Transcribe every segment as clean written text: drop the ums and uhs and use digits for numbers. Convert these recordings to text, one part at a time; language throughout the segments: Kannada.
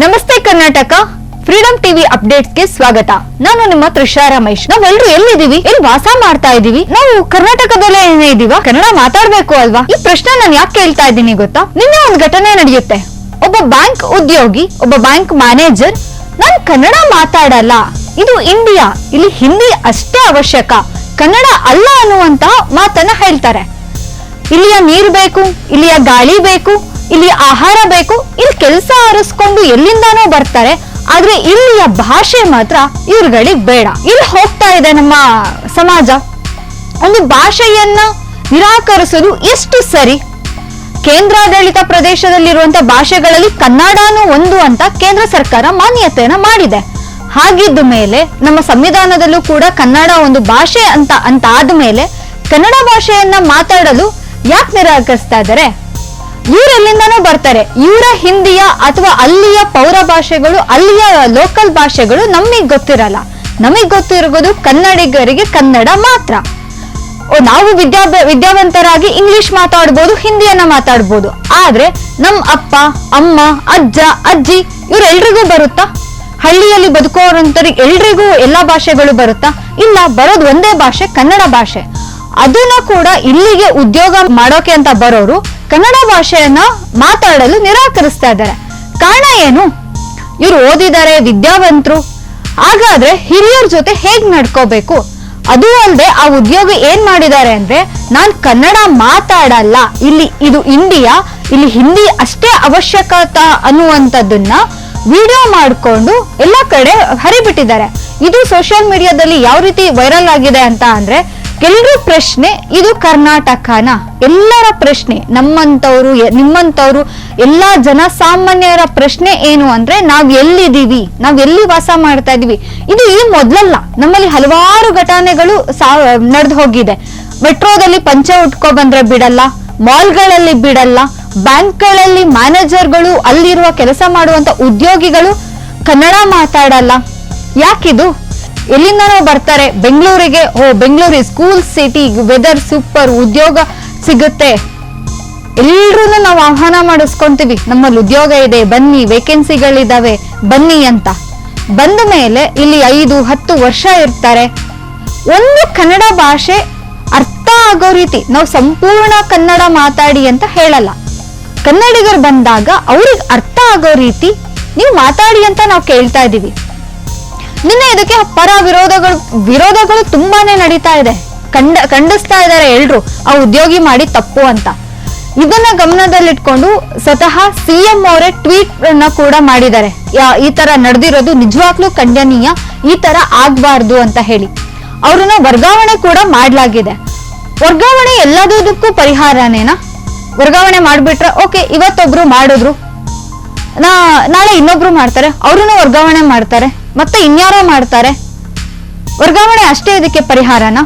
ನಮಸ್ತೆ ಕರ್ನಾಟಕ ಫ್ರೀಡಂ ಟಿವಿ ಅಪ್ಡೇಟ್ಸ್ಗೆ ಸ್ವಾಗತ. ನಾನು ನಿಮ್ಮ ತ್ರಿಷಾ ರಮೇಶ್. ನಾವೆಲ್ಲರೂ ಎಲ್ಲಿದ್ದೀವಿ, ಎಲ್ಲಿ ವಾಸ ಮಾಡ್ತಾ ಇದೀವಿ, ನಾವು ಕರ್ನಾಟಕದಲ್ಲೇ ಇದೀವ, ಕನ್ನಡ ಮಾತಾಡ್ಬೇಕು ಅಲ್ವಾ? ಈ ಪ್ರಶ್ನೆ ನಾನು ಯಾಕೆ ಕೇಳ್ತಾ ಇದ್ದೀನಿ ಗೊತ್ತಾ? ನಿನ್ನೆ ಒಂದು ಘಟನೆ ನಡೆಯುತ್ತೆ. ಒಬ್ಬ ಬ್ಯಾಂಕ್ ಉದ್ಯೋಗಿ, ಒಬ್ಬ ಬ್ಯಾಂಕ್ ಮ್ಯಾನೇಜರ್, ನಾನು ಕನ್ನಡ ಮಾತಾಡಲ್ಲ, ಇದು ಇಂಡಿಯಾ, ಇಲ್ಲಿ ಹಿಂದಿ ಅಷ್ಟೇ ಅವಶ್ಯಕ, ಕನ್ನಡ ಅಲ್ಲ ಅನ್ನುವಂತ ಮಾತನ್ನ ಹೇಳ್ತಾರೆ. ಇಲ್ಲಿಯ ನೀರು ಬೇಕು, ಇಲ್ಲಿಯ ಗಾಳಿ ಬೇಕು, ಇಲ್ಲಿ ಆಹಾರ ಬೇಕು, ಇಲ್ಲಿ ಕೆಲಸ ಆರಿಸ್ಕೊಂಡು ಎಲ್ಲಿಂದಾನೋ ಬರ್ತಾರೆ. ಆದ್ರೆ ಇಲ್ಲಿಯ ಭಾಷೆ ಮಾತ್ರ ಇವ್ರುಗಳಿಗೆ ಬೇಡ. ಇಲ್ಲಿ ಹೋಗ್ತಾ ಇದೆ ನಮ್ಮ ಸಮಾಜ. ಒಂದು ಭಾಷೆಯನ್ನ ನಿರಾಕರಿಸೋದು ಎಷ್ಟು ಸರಿ? ಕೇಂದ್ರಾಡಳಿತ ಪ್ರದೇಶದಲ್ಲಿರುವಂತ ಭಾಷೆಗಳಲ್ಲಿ ಕನ್ನಡನೂ ಒಂದು ಅಂತ ಕೇಂದ್ರ ಸರ್ಕಾರ ಮಾನ್ಯತೆಯನ್ನ ಮಾಡಿದೆ. ಹಾಗಿದ್ದ ಮೇಲೆ ನಮ್ಮ ಸಂವಿಧಾನದಲ್ಲೂ ಕೂಡ ಕನ್ನಡ ಒಂದು ಭಾಷೆ ಅಂತ ಆದ್ಮೇಲೆ ಕನ್ನಡ ಭಾಷೆಯನ್ನ ಮಾತಾಡಲು ಯಾಕೆ ನಿರಾಕರಿಸ್ತಾ ಇದ್ದಾರೆ? ಇವರೆಲ್ಲಿಂದಾನೂ ಬರ್ತಾರೆ. ಇವರ ಹಿಂದಿಯ ಅಥವಾ ಅಲ್ಲಿಯ ಪೌರ ಭಾಷೆಗಳು, ಅಲ್ಲಿಯ ಲೋಕಲ್ ಭಾಷೆಗಳು ನಮಗ್ ಗೊತ್ತಿರಲ್ಲ. ನಮಗ್ ಗೊತ್ತಿರೋದು ಕನ್ನಡಿಗರಿಗೆ ಕನ್ನಡ ಮಾತ್ರ. ನಾವು ವಿದ್ಯಾವಂತರಾಗಿ ಇಂಗ್ಲಿಷ್ ಮಾತಾಡ್ಬೋದು, ಹಿಂದಿಯನ್ನ ಮಾತಾಡ್ಬೋದು. ಆದ್ರೆ ನಮ್ ಅಪ್ಪ ಅಮ್ಮ ಅಜ್ಜ ಅಜ್ಜಿ ಇವರೆಲ್ರಿಗೂ ಬರುತ್ತಾ? ಹಳ್ಳಿಯಲ್ಲಿ ಬದುಕೋರಂತರಿಗೆ ಎಲ್ರಿಗೂ ಎಲ್ಲಾ ಭಾಷೆಗಳು ಬರುತ್ತಾ? ಇಲ್ಲ, ಬರೋದು ಒಂದೇ ಭಾಷೆ, ಕನ್ನಡ ಭಾಷೆ. ಅದನ್ನ ಕೂಡ ಇಲ್ಲಿಗೆ ಉದ್ಯೋಗ ಮಾಡೋಕೆ ಅಂತ ಬರೋರು ಕನ್ನಡ ಭಾಷೆಯನ್ನ ಮಾತಾಡಲು ನಿರಾಕರಿಸ್ತಾ ಇದ್ದಾರೆ. ಕಾರಣ ಏನು? ಇವ್ರು ಓದಿದ್ದಾರೆ, ವಿದ್ಯಾವಂತರು. ಹಾಗಾದ್ರೆ ಹಿರಿಯರ ಜೊತೆ ಹೇಗ್ ನಡ್ಕೋಬೇಕು? ಅದು ಅಲ್ಲದೆ ಆ ಉದ್ಯೋಗ ಏನ್ ಮಾಡಿದ್ದಾರೆ ಅಂದ್ರೆ, ನಾನ್ ಕನ್ನಡ ಮಾತಾಡಲ್ಲ, ಇದು ಇಂಡಿಯಾ, ಇಲ್ಲಿ ಹಿಂದಿ ಅಷ್ಟೇ ಅವಶ್ಯಕತೆ ಅನ್ನುವಂಥದ್ದನ್ನ ವಿಡಿಯೋ ಮಾಡಿಕೊಂಡು ಎಲ್ಲ ಕಡೆ ಹರಿಬಿಟ್ಟಿದ್ದಾರೆ. ಇದು ಸೋಷಿಯಲ್ ಮೀಡಿಯಾದಲ್ಲಿ ಯಾವ ರೀತಿ ವೈರಲ್ ಆಗಿದೆ ಅಂತ ಅಂದ್ರೆ, ಎಲ್ಲರೂ ಪ್ರಶ್ನೆ, ಇದು ಕರ್ನಾಟಕನ? ಎಲ್ಲರ ಪ್ರಶ್ನೆ, ನಮ್ಮಂತವ್ರು ನಿಮ್ಮಂತವ್ರು ಎಲ್ಲಾ ಜನ ಸಾಮಾನ್ಯರ ಪ್ರಶ್ನೆ ಏನು ಅಂದ್ರೆ, ನಾವ್ ಎಲ್ಲಿದ್ದೀವಿ, ನಾವ್ ಎಲ್ಲಿ ವಾಸ ಮಾಡ್ತಾ ಇದೀವಿ? ಇದು ಈ ಮೊದಲಲ್ಲ, ನಮ್ಮಲ್ಲಿ ಹಲವಾರು ಘಟನೆಗಳು ನಡೆದು ಹೋಗಿದೆ. ಮೆಟ್ರೋದಲ್ಲಿ ಪಂಚೆ ಉಟ್ಕೊ ಬಂದ್ರೆ ಬಿಡಲ್ಲ, ಮಾಲ್ಗಳಲ್ಲಿ ಬಿಡಲ್ಲ, ಬ್ಯಾಂಕ್ಗಳಲ್ಲಿ ಮ್ಯಾನೇಜರ್ಗಳು, ಅಲ್ಲಿರುವ ಕೆಲಸ ಮಾಡುವಂತ ಉದ್ಯೋಗಿಗಳು ಕನ್ನಡ ಮಾತಾಡಲ್ಲ. ಯಾಕಿದು? ಎಲ್ಲಿಂದನೋ ಬರ್ತಾರೆ ಬೆಂಗಳೂರಿಗೆ. Bengaluru cool city, weather super, ಉದ್ಯೋಗ ಸಿಗುತ್ತೆ, ಎಲ್ರೂ ನಾವು ಆಹ್ವಾನ ಮಾಡಿಸ್ಕೊಂತೀವಿ, ನಮ್ಮಲ್ಲಿ ಉದ್ಯೋಗ ಇದೆ ಬನ್ನಿ, ವೇಕೆನ್ಸಿಗಳಿದಾವೆ ಬನ್ನಿ ಅಂತ. ಬಂದ ಮೇಲೆ ಇಲ್ಲಿ 5-10 ವರ್ಷ ಇರ್ತಾರೆ. ಒಂದು ಕನ್ನಡ ಭಾಷೆ ಅರ್ಥ ಆಗೋ ರೀತಿ ನಾವು ಸಂಪೂರ್ಣ ಕನ್ನಡ ಮಾತಾಡಿ ಅಂತ ಹೇಳಲ್ಲ. ಕನ್ನಡಿಗರು ಬಂದಾಗ ಅವ್ರಿಗೆ ಅರ್ಥ ಆಗೋ ರೀತಿ ನೀವು ಮಾತಾಡಿ ಅಂತ ನಾವು ಕೇಳ್ತಾ ಇದೀವಿ. ನಿನ್ನೆ ಇದಕ್ಕೆ ಪರ ವಿರೋಧಗಳು ತುಂಬಾನೇ ನಡೀತಾ ಇದೆ. ಖಂಡಿಸ್ತಾ ಇದ್ದಾರೆ ಎಲ್ರು, ಆ ಉದ್ಯೋಗಿ ಮಾಡಿ ತಪ್ಪು ಅಂತ. ಇದನ್ನ ಗಮನದಲ್ಲಿಟ್ಕೊಂಡು ಸ್ವತಃ ಸಿಎಂ ಅವರೇ ಟ್ವೀಟ್ ಅನ್ನ ಕೂಡ ಮಾಡಿದ್ದಾರೆ. ಈ ತರ ನಡೆದಿರೋದು ನಿಜವಾಗ್ಲೂ ಖಂಡನೀಯ, ಈ ತರ ಆಗ್ಬಾರ್ದು ಅಂತ ಹೇಳಿ ಅವ್ರನ್ನ ವರ್ಗಾವಣೆ ಕೂಡ ಮಾಡ್ಲಾಗಿದೆ. ವರ್ಗಾವಣೆ ಎಲ್ಲದಕ್ಕೂ ಪರಿಹಾರನೇನಾ? ವರ್ಗಾವಣೆ ಮಾಡ್ಬಿಟ್ರೆ ಓಕೆ, ಇವತ್ತೊಬ್ರು ಮಾಡಿದ್ರು, ನಾಳೆ ಇನ್ನೊಬ್ರು ಮಾಡ್ತಾರೆ, ಅವ್ರನ್ನ ವರ್ಗಾವಣೆ ಮಾಡ್ತಾರೆ, ಮತ್ತೆ ಇನ್ಯಾರೋ ಮಾಡ್ತಾರೆ. ವರ್ಗಾವಣೆ ಅಷ್ಟೇ ಇದಕ್ಕೆ ಪರಿಹಾರನ?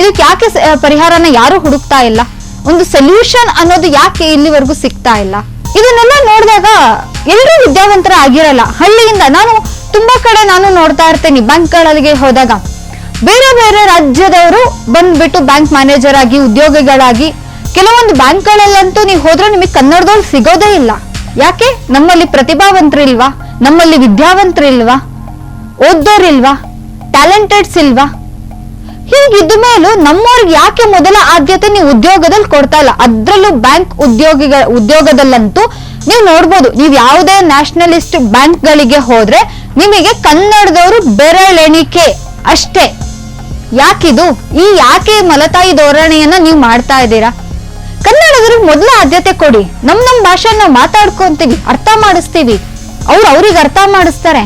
ಇದಕ್ಕೆ ಯಾಕೆ ಪರಿಹಾರನ ಯಾರು ಹುಡುಕ್ತಾ ಇಲ್ಲ? ಒಂದು ಸೊಲ್ಯೂಷನ್ ಅನ್ನೋದು ಯಾಕೆ ಇಲ್ಲಿವರೆಗೂ ಸಿಗ್ತಾ ಇಲ್ಲ? ಇದನ್ನೆಲ್ಲ ನೋಡಿದಾಗ ಎಲ್ಲರೂ ವಿದ್ಯಾವಂತರ ಆಗಿರಲ್ಲ. ಹಳ್ಳಿಯಿಂದ ನಾನು ತುಂಬಾ ಕಡೆ ನೋಡ್ತಾ ಇರ್ತೇನೆ, ಬ್ಯಾಂಕ್ಗಳಿಗೆ ಹೋದಾಗ ಬೇರೆ ಬೇರೆ ರಾಜ್ಯದವರು ಬಂದ್ಬಿಟ್ಟು ಬ್ಯಾಂಕ್ ಮ್ಯಾನೇಜರ್ ಆಗಿ, ಉದ್ಯೋಗಿಗಳಾಗಿ, ಕೆಲವೊಂದು ಬ್ಯಾಂಕ್ಗಳಲ್ಲಂತೂ ನೀವು ಹೋದ್ರೆ ನಿಮಗೆ ಕನ್ನಡದವ್ರು ಸಿಗೋದೇ ಇಲ್ಲ. ಯಾಕೆ? ನಮ್ಮಲ್ಲಿ ಪ್ರತಿಭಾವಂತರಿಲ್ವಾ? ನಮ್ಮಲ್ಲಿ ವಿದ್ಯಾವಂತರಿಲ್ವಾ? ಓದೋರಿಲ್ವಾ? ಟ್ಯಾಲೆಂಟೆಡ್ಸ್ ಇಲ್ವಾ? ಹೀಗಿದ್ದ ಮೇಲೂ ನಮ್ಮವ್ರಿಗೆ ಯಾಕೆ ಮೊದಲ ಆದ್ಯತೆ ನೀವು ಉದ್ಯೋಗದಲ್ಲಿ ಕೊಡ್ತಾ ಇಲ್ಲ? ಅದ್ರಲ್ಲೂ ಬ್ಯಾಂಕ್ ಉದ್ಯೋಗದಲ್ಲಂತೂ ನೀವು ನೋಡ್ಬೋದು, ನೀವು ಯಾವುದೇ ನ್ಯಾಷನಲಿಸ್ಟ್ ಬ್ಯಾಂಕ್ ಗಳಿಗೆ ಹೋದ್ರೆ ನಿಮಗೆ ಕನ್ನಡದವರು ಬೆರಳೆಣಿಕೆ ಅಷ್ಟೇ. ಯಾಕಿದು? ಯಾಕೆ ಮಲತಾಯಿ ಧೋರಣೆಯನ್ನ ನೀವು ಮಾಡ್ತಾ ಇದ್ದೀರಾ? ಕನ್ನಡದವ್ರಿಗೆ ಮೊದಲ ಆದ್ಯತೆ ಕೊಡಿ. ನಮ್ ಭಾಷೆ ನಾವು ಮಾತಾಡ್ಕೊಂತೀವಿ, ಅರ್ಥ ಮಾಡಿಸ್ತೀವಿ, ಅವ್ರಿಗೆ ಅರ್ಥ ಮಾಡಿಸ್ತಾರೆ.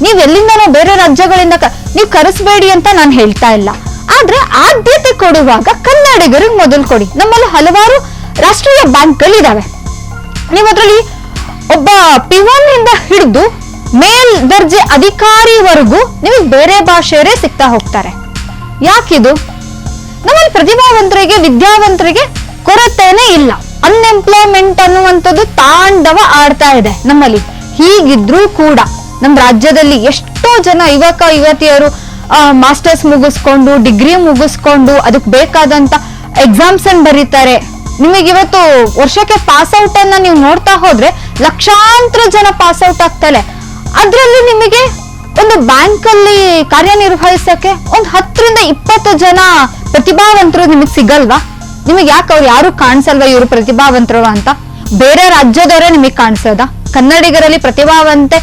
ನೀವ್ ಎಲ್ಲಿಂದನೋ ಬೇರೆ ರಾಜ್ಯಗಳಿಂದ ನೀವು ಕರೆಸ್ಬೇಡಿ ಅಂತ ನಾನು ಹೇಳ್ತಾ ಇಲ್ಲ. ಆದ್ರೆ ಆದ್ಯತೆ ಕೊಡುವಾಗ ಕನ್ನಡಿಗರಿಗೆ ಮೊದಲು ಕೊಡಿ. ನಮ್ಮಲ್ಲಿ ಹಲವಾರು ರಾಷ್ಟ್ರೀಯ ಬ್ಯಾಂಕ್ಗಳಿದಾವೆ. ನೀವು ಅದ್ರಲ್ಲಿ ಒಬ್ಬ ಪಿವನ್ ಇಂದ ಹಿಡಿದು ಮೇಲ್ ದರ್ಜೆ ಅಧಿಕಾರಿವರೆಗೂ ನಿಮಗೆ ಬೇರೆ ಭಾಷೆಯವರೇ ಸಿಗ್ತಾ ಹೋಗ್ತಾರೆ. ಯಾಕಿದು? ನಮ್ಮಲ್ಲಿ ಪ್ರತಿಭಾವಂತರಿಗೆ, ವಿದ್ಯಾವಂತರಿಗೆ ಕೊರತೆನೇ ಇಲ್ಲ. ಅನ್ಎಂಪ್ಲಾಯ್ಮೆಂಟ್ ಅನ್ನುವಂಥದ್ದು ತಾಂಡವ ಆಡ್ತಾ ಇದೆ ನಮ್ಮಲ್ಲಿ. ಹೀಗಿದ್ರೂ ಕೂಡ ನಮ್ಮ ರಾಜ್ಯದಲ್ಲಿ ಎಷ್ಟೋ ಜನ ಯುವತಿಯರು ಮಾಸ್ಟರ್ಸ್ ಮುಗಿಸ್ಕೊಂಡು, ಡಿಗ್ರಿ ಮುಗಿಸ್ಕೊಂಡು, ಅದಕ್ಕೆ ಬೇಕಾದಂತ ಎಕ್ಸಾಮ್ಸ್ ಅನ್ನು ಬರೀತಾರೆ, ನಿಮಗೆ ಇವತ್ತು ವರ್ಷಕ್ಕೆ ಪಾಸ್ ಔಟ್ ಅನ್ನ ನೀವು ನೋಡ್ತಾ ಹೋದ್ರೆ ಲಕ್ಷಾಂತರ ಜನ ಪಾಸ್ ಔಟ್ ಆಗ್ತಾರೆ. ಅದ್ರಲ್ಲಿ ನಿಮಗೆ ಒಂದು ಬ್ಯಾಂಕ್ ಅಲ್ಲಿ ಕಾರ್ಯನಿರ್ವಹಿಸಕ್ಕೆ ಒಂದು 10-20 ಜನ ಪ್ರತಿಭಾವಂತರು ನಿಮಗೆ ಸಿಗಲ್ವಾ? ನಿಮಗೆ ಯಾಕೆ ಅವ್ರು ಯಾರು ಕಾಣಿಸಲ್ವಾ ಇವರು ಪ್ರತಿಭಾವಂತರು ಅಂತ? ಬೇರೆ ರಾಜ್ಯದವರೇ ನಿಮಗೆ ಕಾಣಿಸೋದ? ಕನ್ನಡಿಗರಲ್ಲಿ ಪ್ರತಿಭಾವಂತೆ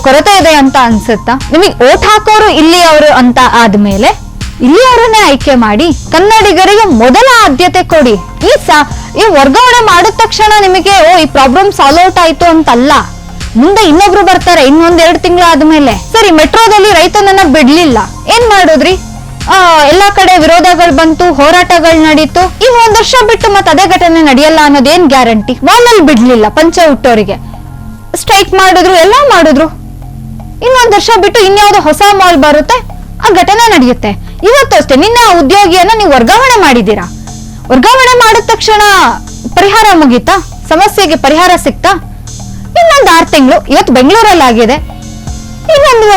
ಕೊರತೆ ಇದೆ ಅಂತ ಅನ್ಸುತ್ತಾ? ನಿಮಗೆ ಓಟ್ ಹಾಕೋರು ಇಲ್ಲಿ ಅವರು ಅಂತ ಆದ್ಮೇಲೆ ಇಲ್ಲಿ ಅವರನ್ನೇ ಆಯ್ಕೆ ಮಾಡಿ ಕನ್ನಡಿಗರಿಗೆ ಮೊದಲ ಆದ್ಯತೆ ಕೊಡಿ. ಈ ವರ್ಗಾವಣೆ ಮಾಡಿದ ತಕ್ಷಣ ನಿಮಗೆ ಈ ಪ್ರಾಬ್ಲಮ್ ಸಾಲ್ವ್ ಔಟ್ ಆಯ್ತು ಅಂತಲ್ಲ, ಮುಂದೆ ಇನ್ನೊಬ್ರು ಬರ್ತಾರೆ ಇನ್ನೊಂದ್-2 ತಿಂಗಳು ಆದ್ಮೇಲೆ. ಸರಿ, ಮೆಟ್ರೋದಲ್ಲಿ ರೈತನನ್ನ ಬಿಡ್ಲಿಲ್ಲ, ಏನ್ ಮಾಡುದ್ರಿ? ಎಲ್ಲಾ ಕಡೆ ವಿರೋಧಗಳು ಬಂತು, ಹೋರಾಟಗಳು ನಡೀತು. ಇನ್ನು 1 ವರ್ಷ ಬಿಟ್ಟು ಮತ್ತೆ ಅದೇ ಘಟನೆ ನಡೆಯಲ್ಲ ಅನ್ನೋದೇನ್ ಗ್ಯಾರಂಟಿ? ವಾಲಲ್ಲಿ ಬಿಡ್ಲಿಲ್ಲ, ಪಂಚೆ ಹುಟ್ಟೋರಿಗೆ ಸ್ಟ್ರೈಕ್ ಮಾಡಿದ್ರು, ಎಲ್ಲಾ ಮಾಡಿದ್ರು. ಇನ್ನೊಂದ್ ವರ್ಷ ಬಿಟ್ಟು ಇನ್ಯಾವುದೋ ಹೊಸ ಮಾಲ್ ಬರುತ್ತೆ, ಆ ಘಟನೆ ನಡೆಯುತ್ತೆ. ಇವತ್ತು ಅಷ್ಟೇ, ನಿನ್ನೆ ಆ ಉದ್ಯೋಗಿಯನ್ನ ನೀವು ವರ್ಗಾವಣೆ ಮಾಡಿದ್ದೀರಾ. ವರ್ಗಾವಣೆ ಮಾಡಿದ ತಕ್ಷಣ ಪರಿಹಾರ ಮುಗೀತಾ? ಸಮಸ್ಯೆಗೆ ಪರಿಹಾರ ಸಿಕ್ತಾ? ಇನ್ನೊಂದು 6 ತಿಂಗಳು, ಇವತ್ತು ಬೆಂಗಳೂರಲ್ಲಿ ಆಗಿದೆ,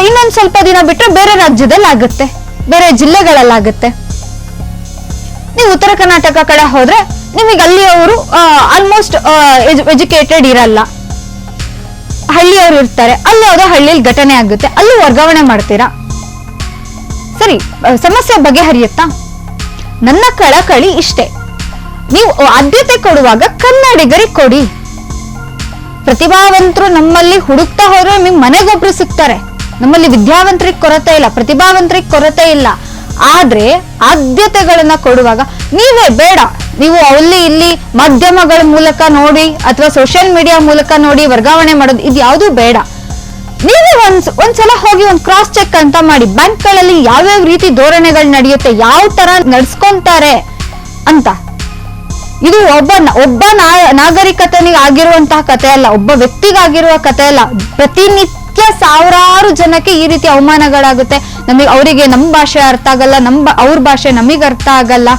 ಇನ್ನೊಂದು ಸ್ವಲ್ಪ ದಿನ ಬಿಟ್ಟರೆ ಬೇರೆ ರಾಜ್ಯದಲ್ಲಿ ಆಗುತ್ತೆ, ಬೇರೆ ಜಿಲ್ಲೆಗಳಲ್ಲಾಗುತ್ತೆ. ನೀವು ಉತ್ತರ ಕರ್ನಾಟಕ ಕಡೆ ಹೋದ್ರೆ ನಿಮಗೆ ಅಲ್ಲಿಯವರು ಆಲ್ಮೋಸ್ಟ್ ಎಜುಕೇಟೆಡ್ ಇರಲ್ಲ, ಹಳ್ಳಿಯವರು ಇರ್ತಾರೆ. ಅಲ್ಲಿ ಯಾವುದೋ ಹಳ್ಳಿಯಲ್ಲಿ ಘಟನೆ ಆಗುತ್ತೆ, ಅಲ್ಲಿ ವರ್ಗಾವಣೆ ಮಾಡ್ತೀರಾ? ಸರಿ, ಸಮಸ್ಯೆ ಬಗೆಹರಿಯುತ್ತಾ? ನನ್ನ ಕಳಕಳಿ ಇಷ್ಟೇ, ನೀವು ಆದ್ಯತೆ ಕೊಡುವಾಗ ಕನ್ನಡಿಗರಿಗೆ ಕೊಡಿ. ಪ್ರತಿಭಾವಂತರು ನಮ್ಮಲ್ಲಿ ಹುಡುಕ್ತಾ ಹೋದ್ರೆ ನಿಮ್ಗೆ ಮನೆಗೊಬ್ರು ಸಿಗ್ತಾರೆ. ನಮ್ಮಲ್ಲಿ ವಿದ್ಯಾವಂತರಿಗೆ ಕೊರತೆ ಇಲ್ಲ, ಪ್ರತಿಭಾವಂತರಿಗೆ ಕೊರತೆ ಇಲ್ಲ. ಆದ್ರೆ ಆದ್ಯತೆಗಳನ್ನ ಕೊಡುವಾಗ ನೀವೇ ಬೇಡ, ನೀವು ಅಲ್ಲಿ ಇಲ್ಲಿ ಮಾಧ್ಯಮಗಳ ಮೂಲಕ ನೋಡಿ ಅಥವಾ ಸೋಷಿಯಲ್ ಮೀಡಿಯಾ ಮೂಲಕ ನೋಡಿ ವರ್ಗಾವಣೆ ಮಾಡೋದು ಇದು ಯಾವುದು ಬೇಡ. ನೀವೇ ಒಂದ್ಸಲ ಹೋಗಿ ಒಂದು ಕ್ರಾಸ್ ಚೆಕ್ ಅಂತ ಮಾಡಿ, ಬ್ಯಾಂಕ್ಗಳಲ್ಲಿ ಯಾವ್ಯಾವ ರೀತಿ ಧೋರಣೆಗಳು ನಡೆಯುತ್ತೆ, ಯಾವ ತರ ನಡ್ಸ್ಕೊಂತಾರೆ ಅಂತ. ಇದು ಒಬ್ಬ ನಾಗರಿಕತನಿಗೆ ಆಗಿರುವಂತಹ ಕಥೆ ಅಲ್ಲ, ಒಬ್ಬ ವ್ಯಕ್ತಿಗಾಗಿರುವ ಕಥೆ ಅಲ್ಲ. ಪ್ರತಿನಿತ್ಯ ಸಾವಿರಾರು ಜನಕ್ಕೆ ಈ ರೀತಿ ಅವಮಾನಗಳಾಗುತ್ತೆ. ಅವರಿಗೆ ನಮ್ಮ ಭಾಷೆ ಅರ್ಥ ಆಗಲ್ಲ, ಅವ್ರ ಭಾಷೆ ನಮಗ್ ಅರ್ಥ ಆಗಲ್ಲ.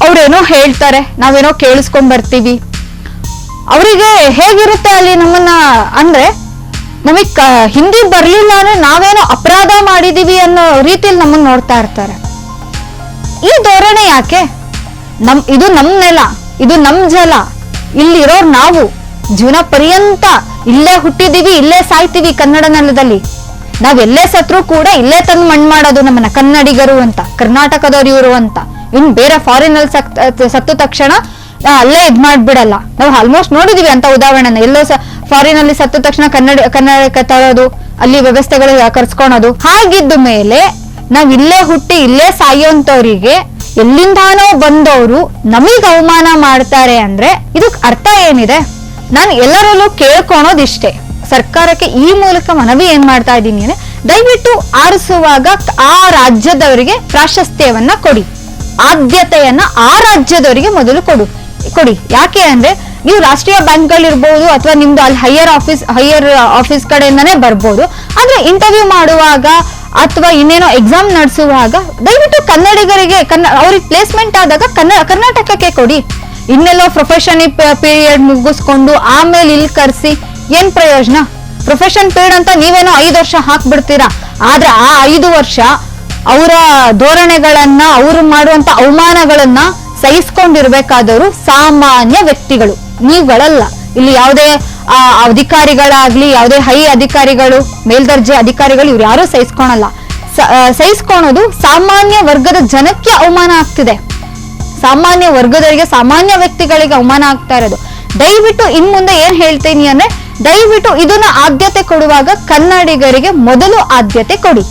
ಅವ್ರೇನೋ ಹೇಳ್ತಾರೆ, ನಾವೇನೋ ಕೇಳಿಸ್ಕೊಂಡ್ ಬರ್ತೀವಿ. ಅವರಿಗೆ ಹೇಗಿರುತ್ತೆ ಅಲ್ಲಿ ನಮ್ಮನ್ನ ಅಂದ್ರೆ, ನಮಗ್ ಹಿಂದಿ ಬರ್ಲಿಲ್ಲ ಅಂದ್ರೆ ನಾವೇನೋ ಅಪರಾಧ ಮಾಡಿದೀವಿ ಅನ್ನೋ ರೀತಿಯಲ್ಲಿ ನಮ್ಮನ್ನ ನೋಡ್ತಾ ಇರ್ತಾರೆ. ಈ ಧೋರಣೆ ಯಾಕೆ? ಇದು ನಮ್ ನೆಲ, ಇದು ನಮ್ ಜಲ, ಇಲ್ಲಿರೋರ್ ನಾವು ಜೀವನ ಪರ್ಯಂತ ಇಲ್ಲೇ ಹುಟ್ಟಿದೀವಿ, ಇಲ್ಲೇ ಸಾಯ್ತೀವಿ ಕನ್ನಡ ನೆಲದಲ್ಲಿ. ನಾವೆಲ್ಲೇ ಸತ್ರು ಕೂಡ ಇಲ್ಲೇ ತಂದು ಮಣ್ಣು ಮಾಡೋದು ನಮ್ಮನ್ನ ಕನ್ನಡಿಗರು ಅಂತ, ಕರ್ನಾಟಕದವ್ರು ಇವರು ಅಂತ. ಇನ್ ಬೇರೆ ಫಾರಿನ್ ಅಲ್ಲಿ ಸತ್ತ ತಕ್ಷಣ ಅಲ್ಲೇ ಇದ್ ಮಾಡ್ಬಿಡಲ್ಲ. ನಾವು ಆಲ್ಮೋಸ್ಟ್ ನೋಡಿದೀವಿ ಅಂತ ಉದಾಹರಣೆನ. ಎಲ್ಲೋ ಫಾರಿನ್ ಅಲ್ಲಿ ಸತ್ತ ತಕ್ಷಣ ಕನ್ನಡಕ್ಕೆ ತರೋದು, ಅಲ್ಲಿ ವ್ಯವಸ್ಥೆಗಳು ಕರ್ಸ್ಕೊಳೋದು. ಹಾಗಿದ್ದ ಮೇಲೆ ನಾವ್ ಇಲ್ಲೇ ಹುಟ್ಟಿ ಇಲ್ಲೇ ಸಾಯೋಂತವ್ರಿಗೆ ಎಲ್ಲಿಂದಾನೋ ಬಂದವರು ನಮಗ್ ಅವಮಾನ ಮಾಡ್ತಾರೆ ಅಂದ್ರೆ ಇದಕ್ ಅರ್ಥ ಏನಿದೆ? ನಾನು ಎಲ್ಲರಲ್ಲೂ ಕೇಳ್ಕೊಳೋದಿಷ್ಟೇ, ಸರ್ಕಾರಕ್ಕೆ ಈ ಮೂಲಕ ಮನವಿ ಏನ್ ಮಾಡ್ತಾ ಇದ್ದೀನಿ ಅಂದ್ರೆ, ದಯವಿಟ್ಟು ಆರಿಸುವಾಗ ಆ ರಾಜ್ಯದವರಿಗೆ ಪ್ರಾಶಸ್ತ್ಯವನ್ನ ಕೊಡಿ, ಆದ್ಯತೆಯನ್ನ ಆ ರಾಜ್ಯದವರಿಗೆ ಮೊದಲು ಕೊಡಿ. ಯಾಕೆ ಅಂದ್ರೆ, ನೀವು ರಾಷ್ಟ್ರೀಯ ಬ್ಯಾಂಕ್ಗಳಿರ್ಬೋದು ಅಥವಾ ನಿಮ್ದು ಅಲ್ಲಿ ಹೈಯರ್ ಆಫೀಸ್ ಕಡೆಯಿಂದಾನೇ ಬರ್ಬೋದು. ಆದ್ರೆ ಇಂಟರ್ವ್ಯೂ ಮಾಡುವಾಗ ಅಥವಾ ಇನ್ನೇನೋ ಎಕ್ಸಾಮ್ ನಡೆಸುವಾಗ ದಯವಿಟ್ಟು ಕನ್ನಡಿಗರಿಗೆ ಅವ್ರಿಗೆ ಪ್ಲೇಸ್ಮೆಂಟ್ ಆದಾಗ ಕರ್ನಾಟಕಕ್ಕೆ ಕೊಡಿ. ಇನ್ನೆಲ್ಲೋ ಪ್ರೊಫೆಷನ್ ಪೀರಿಯಡ್ ಮುಗಿಸ್ಕೊಂಡು ಆಮೇಲೆ ಇಲ್ಲಿ ಕರ್ಸಿ ಏನ್ ಪ್ರಯೋಜನ? ಪ್ರೊಫೆಷನ್ ಪೀರಿಯಡ್ ಅಂತ ನೀವೇನೋ 5 ವರ್ಷ ಹಾಕ್ಬಿಡ್ತೀರಾ. ಆದ್ರೆ ಆ 5 ವರ್ಷ ಅವರ ಧೋರಣೆಗಳನ್ನ, ಅವರು ಮಾಡುವಂತ ಅವಮಾನಗಳನ್ನ ಸಹಿಸ್ಕೊಂಡಿರ್ಬೇಕಾದವರು ಸಾಮಾನ್ಯ ವ್ಯಕ್ತಿಗಳು, ನೀವುಗಳಲ್ಲ. ಇಲ್ಲಿ ಯಾವುದೇ ಅಧಿಕಾರಿಗಳಾಗ್ಲಿ, ಯಾವುದೇ ಹೈ ಅಧಿಕಾರಿಗಳು, ಮೇಲ್ದರ್ಜೆ ಅಧಿಕಾರಿಗಳು ಇವ್ರು ಯಾರು ಸಹಿಸ್ಕೊಳಲ್ಲ. ಸಹಿಸ್ಕೊಳೋದು ಸಾಮಾನ್ಯ ವರ್ಗದ ಜನಕ್ಕೆ ಅವಮಾನ ಆಗ್ತಿದೆ. ಸಾಮಾನ್ಯ ವರ್ಗದವರಿಗೆ, ಸಾಮಾನ್ಯ ವ್ಯಕ್ತಿಗಳಿಗೆ ಅವಮಾನ ಆಗ್ತಾ ಇರೋದು. ದಯವಿಟ್ಟು ಇನ್ ಮುಂದೆ ಏನ್ ಹೇಳ್ತೀನಿ ಅಂದ್ರೆ, ದಯವಿಟ್ಟು ಇದನ್ನ ಆದ್ಯತೆ ಕೊಡುವಾಗ ಕನ್ನಡಿಗರಿಗೆ ಮೊದಲು ಆದ್ಯತೆ ಕೊಡಿ.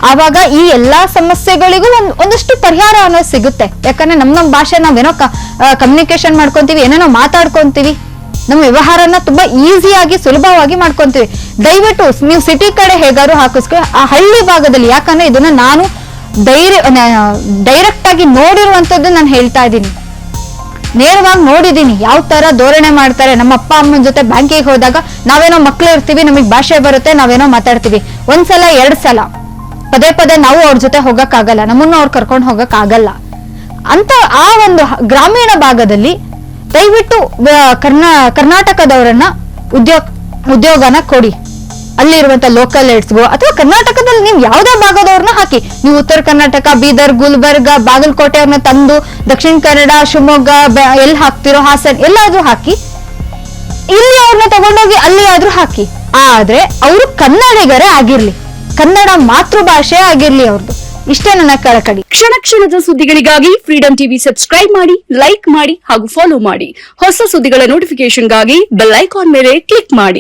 ಆವಾಗ ಈ ಎಲ್ಲಾ ಸಮಸ್ಯೆಗಳಿಗೂ ಒಂದಷ್ಟು ಪರಿಹಾರ ಅನ್ನೋದು ಸಿಗುತ್ತೆ. ಯಾಕಂದ್ರೆ ನಮ್ಮ ಭಾಷೆ ನಾವೇನೋ ಕಮ್ಯುನಿಕೇಶನ್ ಮಾಡ್ಕೊಂತೀವಿ, ಏನೇನೋ ಮಾತಾಡ್ಕೊಂತೀವಿ, ನಮ್ಮ ವ್ಯವಹಾರನ ತುಂಬಾ ಈಸಿಯಾಗಿ ಸುಲಭವಾಗಿ ಮಾಡ್ಕೊಂತೀವಿ. ದಯವಿಟ್ಟು ನೀವು ಸಿಟಿ ಕಡೆ ಹೇಗಾದ್ರು ಹಾಕಿಸ್ಕೊಳ್ಳಿ, ಆ ಹಳ್ಳಿ ಭಾಗದಲ್ಲಿ, ಯಾಕಂದ್ರೆ ಇದನ್ನ ನಾನು ಡೈರೆಕ್ಟ್ ಆಗಿ ನೋಡಿರುವಂತದ್ದು ನಾನು ಹೇಳ್ತಾ ಇದ್ದೀನಿ. ನೇರವಾಗಿ ನೋಡಿದೀನಿ ಯಾವ ತರ ಧೋರಣೆ ಮಾಡ್ತಾರೆ. ನಮ್ಮ ಅಪ್ಪ ಅಮ್ಮನ ಜೊತೆ ಬ್ಯಾಂಕಿಗೆ ಹೋದಾಗ ನಾವೇನೋ ಮಕ್ಳು ಇರ್ತೀವಿ, ನಮಗ್ ಭಾಷೆ ಬರುತ್ತೆ, ನಾವೇನೋ ಮಾತಾಡ್ತೀವಿ. 1 ಸಲ 2 ಸಲ ಪದೇ ನಾವು ಅವ್ರ ಜೊತೆ ಹೋಗಕ್ಕಾಗಲ್ಲ, ನಮ್ಮನ್ನು ಅವ್ರು ಕರ್ಕೊಂಡು ಹೋಗಕ್ ಆಗಲ್ಲ ಅಂತ ಆ ಒಂದು ಗ್ರಾಮೀಣ ಭಾಗದಲ್ಲಿ ದಯವಿಟ್ಟು ಕರ್ನಾಟಕದವರನ್ನ ಉದ್ಯೋಗನ ಕೊಡಿ. ಅಲ್ಲಿರುವಂತ ಲೋಕಲ್ ಏಡ್ಸ್ಗೋ ಅಥವಾ ಕರ್ನಾಟಕದಲ್ಲಿ ನೀವು ಯಾವ್ದೇ ಭಾಗದವ್ರನ್ನ ಹಾಕಿ. ನೀವು ಉತ್ತರ ಕರ್ನಾಟಕ, ಬೀದರ್, ಗುಲ್ಬರ್ಗ, ಬಾಗಲಕೋಟೆ ಅವ್ರನ್ನ ತಂದು ದಕ್ಷಿಣ ಕನ್ನಡ, ಶಿವಮೊಗ್ಗ ಎಲ್ಲಿ ಹಾಕ್ತಿರೋ, ಹಾಸನ್ ಎಲ್ಲಾದ್ರೂ ಹಾಕಿ. ಇಲ್ಲಿ ಅವ್ರನ್ನ ತಗೊಂಡೋಗಿ ಅಲ್ಲಿ ಆದ್ರೂ ಹಾಕಿ. ಆದ್ರೆ ಅವರು ಕನ್ನಡಿಗರೇ ಆಗಿರ್ಲಿ, ಕನ್ನಡ ಮಾತೃಭಾಷೆ ಆಗಿರ್ಲಿ ಅವ್ರದ್ದು. ಇಷ್ಟೇ ನನ್ನ ಕಳಕಳಿ. ಕ್ಷಣ ಕ್ಷಣದ ಸುದ್ದಿಗಳಿಗಾಗಿ ಫ್ರೀಡಂ ಟಿವಿ ಸಬ್ಸ್ಕ್ರೈಬ್ ಮಾಡಿ, ಲೈಕ್ ಮಾಡಿ ಹಾಗೂ ಫಾಲೋ ಮಾಡಿ. ಹೊಸ ಸುದ್ದಿಗಳ ನೋಟಿಫಿಕೇಶನ್ಗಾಗಿ ಬೆಲ್ ಐಕಾನ್ ಮೇಲೆ ಕ್ಲಿಕ್ ಮಾಡಿ.